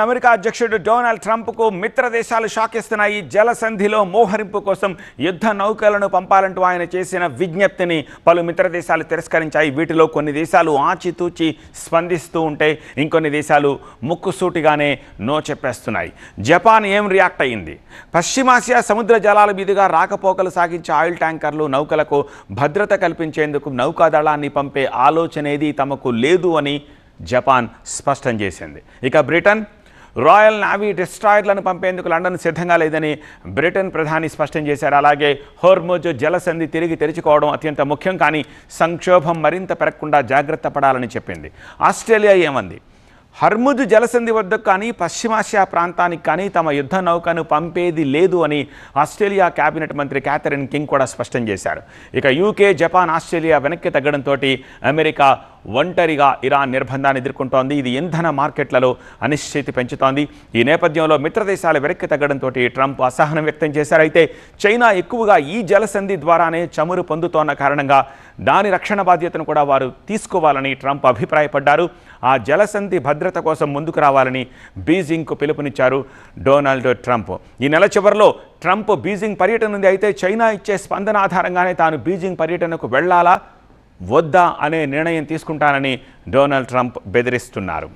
America అధ్యక్షుడు Donald ట్రంప్కు మిత్ర దేశాలు షాక్ ఇస్తున్నాయి. జలసంధిలో మోహరింపు కోసం యుద్ధ నౌకలను పంపాలంటూ ఆయన చేసిన విజ్ఞప్తిని పలు మిత్ర దేశాలు తిరస్కరించాయి. వీటిలో కొన్ని దేశాలు ఆచితూచి స్పందిస్తూ ఉంటే ఇంకొన్ని దేశాలు ముక్కుసూటిగానే నో చెప్పేస్తున్నాయి. జపాన్ ఏం రియాక్ట్ అయింది? పశ్చిమాసియా సముద్ర జలాల మీదుగా రాకపోకలు సాగించే ఆయిల్ ట్యాంకర్లు నౌకలకు భద్రత కల్పించేందుకు నౌకాదళాన్ని పంపే ఆలోచనేది తమకు లేదు అని జపాన్ స్పష్టం చేసింది. ఇక బ్రిటన్ రాయల్ నేవీ డిస్ట్రాయర్లను పంపేందుకు లండన్ సిద్ధంగా లేదని బ్రిటన్ ప్రధాని స్పష్టం చేశారు. అలాగే హోర్ముజ్ జలసంధి తిరిగి తెరుచుకోవడం అత్యంత ముఖ్యం, కానీ సంక్షోభం మరింత పెరగకుండా జాగ్రత్త పడాలని చెప్పింది. ఆస్ట్రేలియా ఏమంది? హర్ముజ్ జలసంధి వద్దకు కానీ పశ్చిమాసియా ప్రాంతానికి కానీ తమ యుద్ధ నౌకను పంపేది లేదు అని ఆస్ట్రేలియా కేబినెట్ మంత్రి క్యాథరిన్ కింగ్ కూడా స్పష్టం చేశారు. ఇక యూకే, జపాన్, ఆస్ట్రేలియా వెనక్కి తగ్గడంతో అమెరికా ఒంటరిగా ఇరాన్ నిర్బంధాన్ని ఎదుర్కొంటోంది. ఇది ఇంధన మార్కెట్లలో అనిశ్చితి పెంచుతోంది. ఈ నేపథ్యంలో మిత్రదేశాలు వెనక్కి తగ్గడంతో ట్రంప్ అసహనం వ్యక్తం చేశారు. అయితే చైనా ఎక్కువగా ఈ జలసంధి ద్వారానే చమురు పొందుతోన్న కారణంగా దాని రక్షణ బాధ్యతను కూడా వారు తీసుకోవాలని ట్రంప్ అభిప్రాయపడ్డారు. ఆ జలసంధి భద్రత కోసం ముందుకు రావాలని బీజింగ్కు పిలుపునిచ్చారు డొనాల్డ్ ట్రంప్. ఈ నెల చివరిలో ట్రంప్ బీజింగ్ పర్యటన ఉంది. అయితే చైనా ఇచ్చే స్పందన ఆధారంగానే తాను బీజింగ్ పర్యటనకు వెళ్లాలా వద్దా అనే నిర్ణయం తీసుకుంటానని డొనాల్డ్ ట్రంప్ బెదిరిస్తున్నారు.